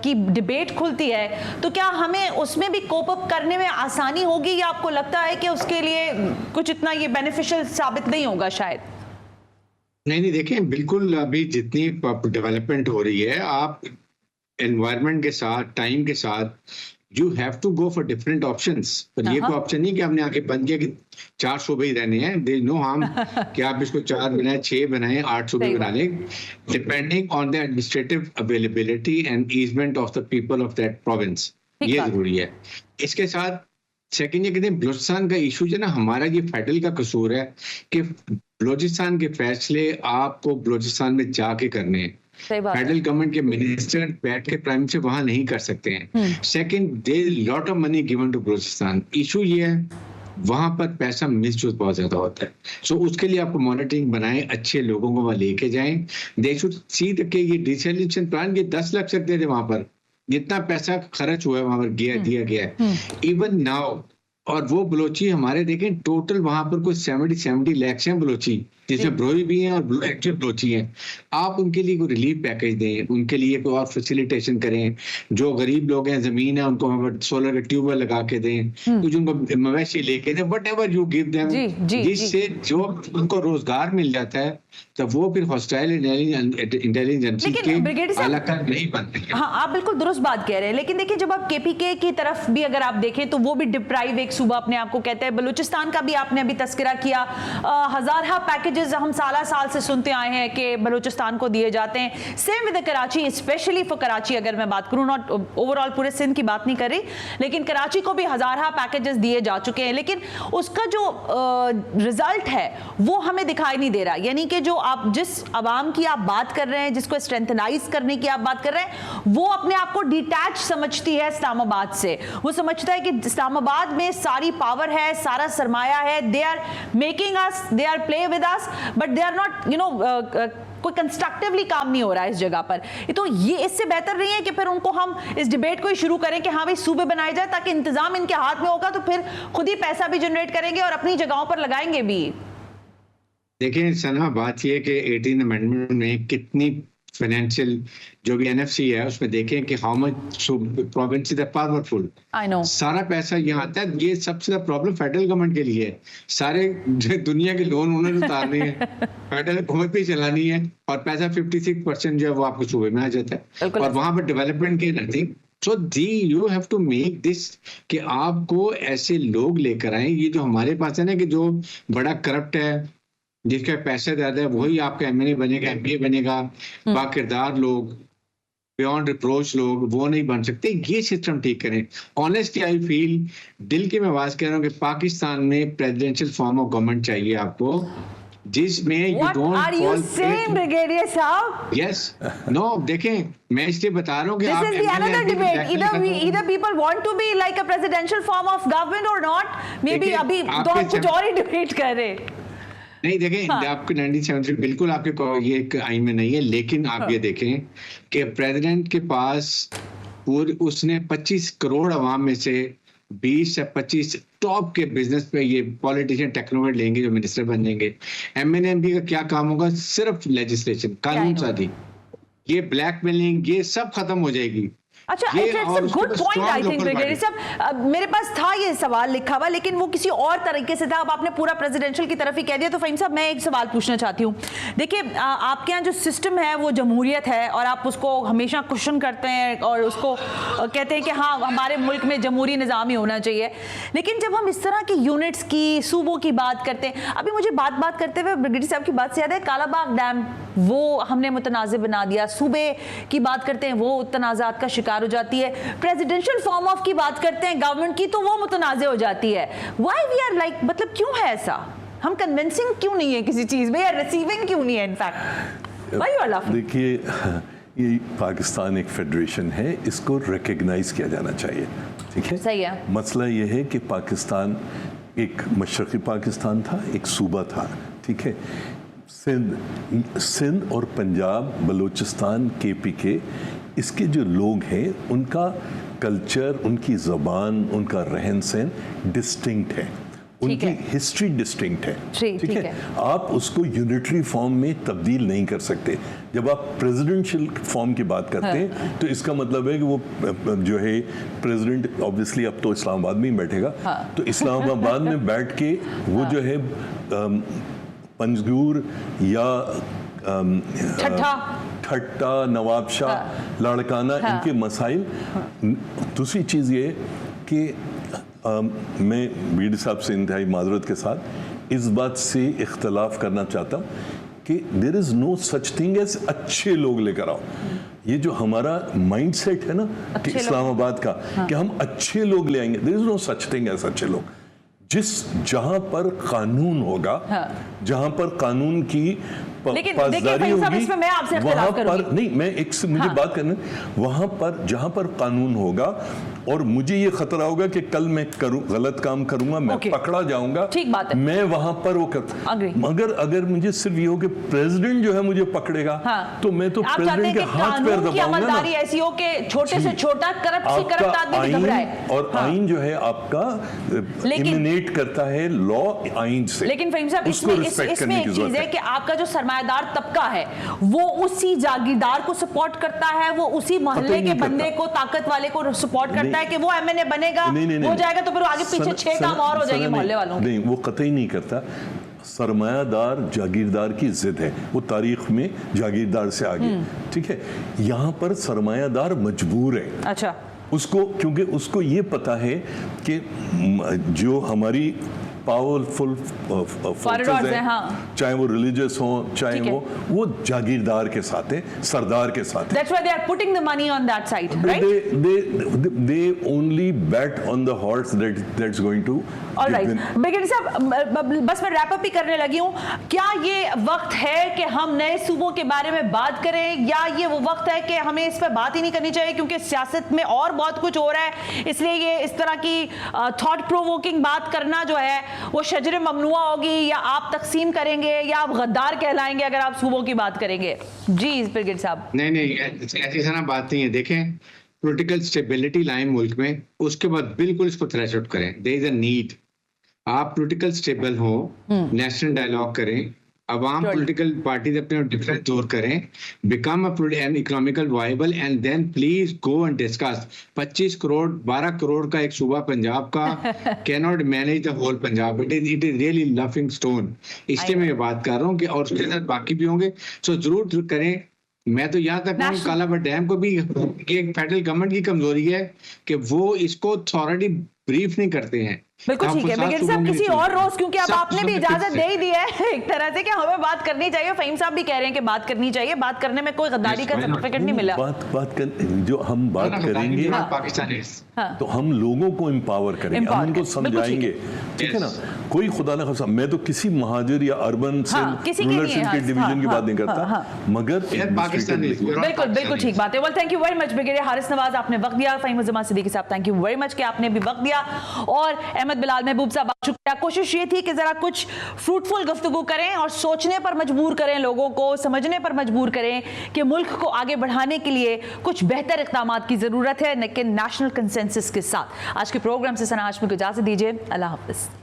की डिबेट खुलती है तो क्या हमें उसमें भी कोप अप करने में आसानी होगी, या आपको लगता है कि उसके लिए कुछ इतना ये बेनिफिशियल साबित नहीं होगा शायद? नहीं, देखें, बिल्कुल अभी जितनी डेवलपमेंट हो रही है, आप एनवायरनमेंट के साथ, टाइम के साथ, you have to go for different options. पर ये कोई ऑप्शन नहीं कि हमने आके बंद किया कि 4 सूबे ही रहने हैं। देयर इज नो हार्म कि आप इसको 4 बनाए, 6 बनाए, 8 सूबे बना लें, depending on the administrative availability and easement of the people of that province. ये जरूरी है। इसके साथ सेकंड, ये कहते हैं बलूचिस्तान का इशू जो ना, हमारा ये फेडरल का कसूर है कि बलूचिस्तान के फैसले आपको बलूचिस्तान में जाके करने हैं। फेडरल गवर्नमेंट के मिनिस्टर बैठ के प्राइम से वहां नहीं कर सकते हैं। Second, there is lot of money given to Balochistan. Issue ये है वहां पर पैसा मिसयूज बहुत ज्यादा होता है। सो उसके लिए आपको मॉनिटरिंग बनाएं, अच्छे लोगों को वहां लेके जाएं। दे शुड सी कि ये डिसैलिनेशन प्लान के 10 लाख सकते थे वहां पर, जितना पैसा खर्च हुआ है वहां पर दिया गया है इवन नाउ। और वो बलोची हमारे देखें टोटल वहां पर कुछ 70 लाख हैं बलोची, जिसमें ब्रोई भी हैं और एक्टिव बलोची हैं। आप उनके लिए कोई रिलीफ पैकेज दें, उनके लिए कोई और फैसिलिटेशन करें। जो गरीब लोग हैं, जमीन है, उनको सोलर के ट्यूबवेल लगा के दें, कुछ उनको मवेशी लेके दें, what ever you give them, जिससे जो उनको रोजगार मिल जाता है, तो वो फिर हॉस्टाइल इंटेलिजेंस के अलग नहीं बनते। हाँ, आप बिल्कुल दुरुस्त बात कह रहे हैं, लेकिन देखिए जब आप केपीके की तरफ भी अगर आप देखें तो वो भी डिप्राइव एक सूबा अपने आप को कहते हैं। बलूचिस्तान का भी आपने अभी तस्करा किया, हजारा पैकेजेस हम साल से सुनते आए हैं कि बलूचिस्तान को दिए जाते हैं। Same with Karachi, specially for Karachi अगर मैं बात करूं, नॉट ओवरऑल पूरे सिंध की बात नहीं कर रही, लेकिन कराची को भी हजारा पैकेजेस दिए जा चुके हैं, लेकिन उसका जो रिजल्ट है वो हमें दिखाई नहीं दे रहा। यानी कि जो आप जिस अवाम की आप बात कर रहे हैं, जिसको स्ट्रेंथनाइज करने की आप बात कर रहे हैं, वो अपने आप को डिटैच समझती है इस्लामाबाद से। वो समझता है कि इस्लामाबाद में सारी पावर है, सारा सरमाया है, they are making us, they are play with us, but they are not कोई कंस्ट्रक्टिवली काम नहीं हो रहा है इस जगह पर। तो ये इससे बेहतर नहीं है कि फिर उनको हम इस डिबेट को ही शुरू करें कि हाँ भाई सूबे बनाए जाए, ताकि इंतजाम इनके हाथ में होगा तो फिर खुद ही पैसा भी जनरेट करेंगे और अपनी जगहों पर लगाएंगे भी। देखिए सना, बात यह है कि 18 अमेंडमेंट में कितनी फाइनेंशियल जो भी एनएफसी है उसमें देखें कि how much provinces are powerful. I know सारा पैसा यहाँ आता है। ये सबसे ज्यादा प्रॉब्लम फेडरल गवर्नमेंट के लिए है। सारे दुनिया के लोन उन्होंने उतारने हैं, फेडरल हुकूमत भी चलानी है, और पैसा 56% जो है वो आपको सूबे में आ जाता है। और वहां पर डेवलपमेंट की nothing, so you have to make this कि आपको ऐसे लोग लेकर आए, ये जो हमारे पास है ना कि जो बड़ा करप्ट है, जिसका पैसा ज्यादा है, वही आपका एमएनए बनेगा, एमपी बनेगा, बाकिरदार लोग, बियॉन्ड रिप्रोच लोग वो नहीं बन सकते। ये सिस्टम ठीक करें। ऑनेस्टली आई फील, दिल की मैं बात कह रहा हूँ कि पाकिस्तान में प्रेसिडेंशियल फॉर्म ऑफ गवर्नमेंट चाहिए आपको, जिसमें you don't What are you saying, Brigadier साहब? यस नो, देखें मैं इसलिए बता रहा हूँ कि This is the another debate. Either people want to be like a presidential form of government or not. Maybe अभी तो हम कुछ और ही डिबेट कर रहे हैं। नहीं देखें, आपके 1973 बिल्कुल आपके ये एक आइन में नहीं है, लेकिन आप ये देखें कि प्रेसिडेंट के पास पूरी उसने 25 करोड़ अवाम में से 20 से 25 टॉप के बिजनेस पे ये पॉलिटिशियन टेक्नोक्रेट लेंगे जो मिनिस्टर बन जाएंगे। एमएनएमपी का क्या काम होगा? सिर्फ लेजिस्लेशन, कानून साजी, ये ब्लैकमेलिंग, ये सब खत्म हो जाएगी। अच्छा, it's a good point I think brigadier साहब। मेरे पास था ये सवाल लिखा हुआ, लेकिन वो किसी और तरीके से था। अब आपने पूरा प्रेसिडेंशियल की तरफ ही कह दिया, तो फहीम साहब मैं एक सवाल पूछना चाहती हूँ। देखिए, आपके यहाँ जो सिस्टम है वो जमहूरियत है, और आप उसको हमेशा क्वेश्चन करते हैं और उसको कहते हैं कि हाँ हमारे मुल्क में जमहूरी निज़ाम ही होना चाहिए। लेकिन जब हम इस तरह की यूनिट्स की, सूबों की बात करते हैं, अभी मुझे बात करते हुए ब्रिगेडियर साहब की बात से याद है, कालाबाग डैम वो हमने मुतनाज़ बना दिया, सूबे की बात करते हैं वो तनाज़ात का शिकार हो जाती है, प्रेसिडेंशियल फॉर्म ऑफ की बात करते हैं गवर्नमेंट की तो वो मुतनाज़ हो जाती है। व्हाई वी आर लाइक, मतलब क्यों है ऐसा? हम कन्विंसिंग क्यों नहीं है किसी चीज में, या रिसीविंग क्यों नहीं है? In fact why you are laughing? देखिए, ये पाकिस्तान एक फेडरेशन है, इसको रिकग्नाइज किया जाना चाहिए, ठीक है? सही है। मसला ये है कि पाकिस्तान एक मशरक़ी पाकिस्तान था, एक सूबा था, ठीक है? सिंध और पंजाब, बलूचिस्तान, KPK, इसके जो लोग हैं उनका कल्चर, उनकी ज़बान, उनका रहन सहन डिस्टिंक्ट है, उनकी हिस्ट्री डिस्टिंक्ट है, ठीक है? आप उसको यूनिटरी फॉर्म में तब्दील नहीं कर सकते। जब आप प्रेसिडेंशियल फॉर्म की बात करते हैं तो इसका मतलब है कि वो जो है प्रेसिडेंट ऑब्वियसली अब तो इस्लामाबाद में ही बैठेगा, तो इस्लामाबाद में बैठ के वो जो है पंजगूर या ठट्टा, नवाब शाह, लाड़काना, इनके मसाइल। दूसरी चीज़ ये कि मैं बीडी साहब से इंतहाई माजरत के साथ इस बात से इख्तलाफ करना चाहता हूँ कि there is no such thing as अच्छे लोग लेकर आओ। ये जो हमारा माइंड सेट है ना कि इस्लामाबाद का, कि हम अच्छे लोग ले आएंगे, there is no such thing as अच्छे लोग। जहां पर कानून होगा, जहां पर कानून की पासदारी होगी, वहां पर नहीं, मैं एक से मुझे बात करना, वहां पर जहां पर कानून होगा और मुझे ये खतरा होगा कि कल मैं गलत काम करूंगा, मैं पकड़ा जाऊंगा, ठीक बात है, मैं वहां पर वो मगर अगर मुझे सिर्फ ये हो कि प्रेसिडेंट जो है मुझे पकड़ेगा, तो मैं तो प्रेसिडेंट के हाथ पैर दबाऊंगा ना। ऐसी हो कि छोटे से छोटा करप्ट से करप्ट आदमी भी घबराए। और आइन जो है आपका इमिनेट करता है लॉ आइन से। लेकिन फहीम साहब, इसमें एक चीज है कि आपका जो सरमायादार तबका है वो उसी जागीरदार को सपोर्ट करता है, वो उसी मोहल्ले के बंदे को, ताकत वाले को सपोर्ट करता है कि वो एमएनए बनेगा, हो जाएगा, तो फिर आगे पीछे 6 काम और हो जाएंगे मोहल्ले वालों के। नहीं, वो कतई नहीं करता। सरमायादार जागीरदार की जिद है, वो तारीख में जागीरदार से आगे, ठीक है? यहाँ पर सरमायादार मजबूर है, अच्छा, उसको, क्योंकि उसको ये पता है कि जो हमारी पावरफुल फोर्सेस हैं, चाहे वो रिलीजियस हो, चाहे वो जागीरदार के साथ है, सरदार के साथ है। That's why they are putting the money on that side, right? They only bet on the horse that's going to. All right, brigadier साहब, बस मैं रैप अप ही करने लगी हूँ। क्या ये वक्त है कि हम नए सूबों के बारे में बात करें, या ये वो वक्त है कि हमें इस पर बात ही नहीं करनी चाहिए क्योंकि सियासत में और बहुत कुछ हो रहा है, इसलिए ये इस तरह की थॉट प्रोवोकिंग बात करना जो है वो शजर ममनुआ होगी, या आप तकसीम करेंगे, या आप गद्दार कहलाएंगे अगर आप सूबों की बात करेंगे? जी ब्रिगेडियर साहब। नहीं, ऐसी सारा बात नहीं है। देखें, पॉलिटिकल स्टेबिलिटी लाइन मुल्क में, उसके बाद बिल्कुल इसको थ्रेश आउट करें। देयर इज अ नीड, आप पॉलिटिकल स्टेबल हो, नेशनल डायलॉग करें, अवाम पॉलिटिकल पार्टीज अपने डिफरेंस दूर करें, become an economical viable, and then please go and discuss. 25 crore 12 crore का एक सूबा पंजाब का can not manage the whole Punjab, it is really laughing stone. इसलिए मैं बात कर रहा हूँ कि और उसके साथ बाकी भी होंगे, सो जरूर करें। मैं तो यहाँ तक कहूँ कालाबट डैम को भी एक फेडरल गवर्नमेंट की कमजोरी है कि वो इसको अथॉरिटी ब्रीफ नहीं करते हैं। बिल्कुल ठीक है ब्रिगेडियर साहब, किसी और रोज, क्योंकि अब आपने भी इजाजत दे ही दी है एक तरह से कि हमें बात करनी चाहिए। फहीम साहब भी कह रहे हैं कि बात करनी चाहिए, बात करने में कोई गद्दारी का सर्टिफिकेट नहीं मिला। बात कर जो हम बात करेंगे तो हम लोगों को एम्पावर करेंगे, हम उनको समझाएंगे, ठीक है ना। कोई खुदा न खासा, मैं तो किसी महाजर या अर्बन से रूरल सेल के डिवीजन की बात नहीं करता, मगर बिल्कुल ठीक बात है। Well thank you very much brigadier Haris Nawaz, आपने वक्त दिया। फहीम उज़्ज़मा सिद्दीकी साहब थैंक यू वेरी मच कि आपने भी वक्त दिया। और अहमद बिलाल महबूब साहब शुक्रिया। कोशिश ये थी कि जरा कुछ फ्रूटफुल गुफ्तगू करें और सोचने पर मजबूर करें, लोगों को समझने पर मजबूर करें कि मुल्क को आगे बढ़ाने के लिए कुछ बेहतर इक़दाम की जरूरत है, लेकिन नेशनल कंसेंसस के साथ। आज के प्रोग्राम से सना हाशमी को इजाजत दीजिए। अल्लाह हाफ़िज़।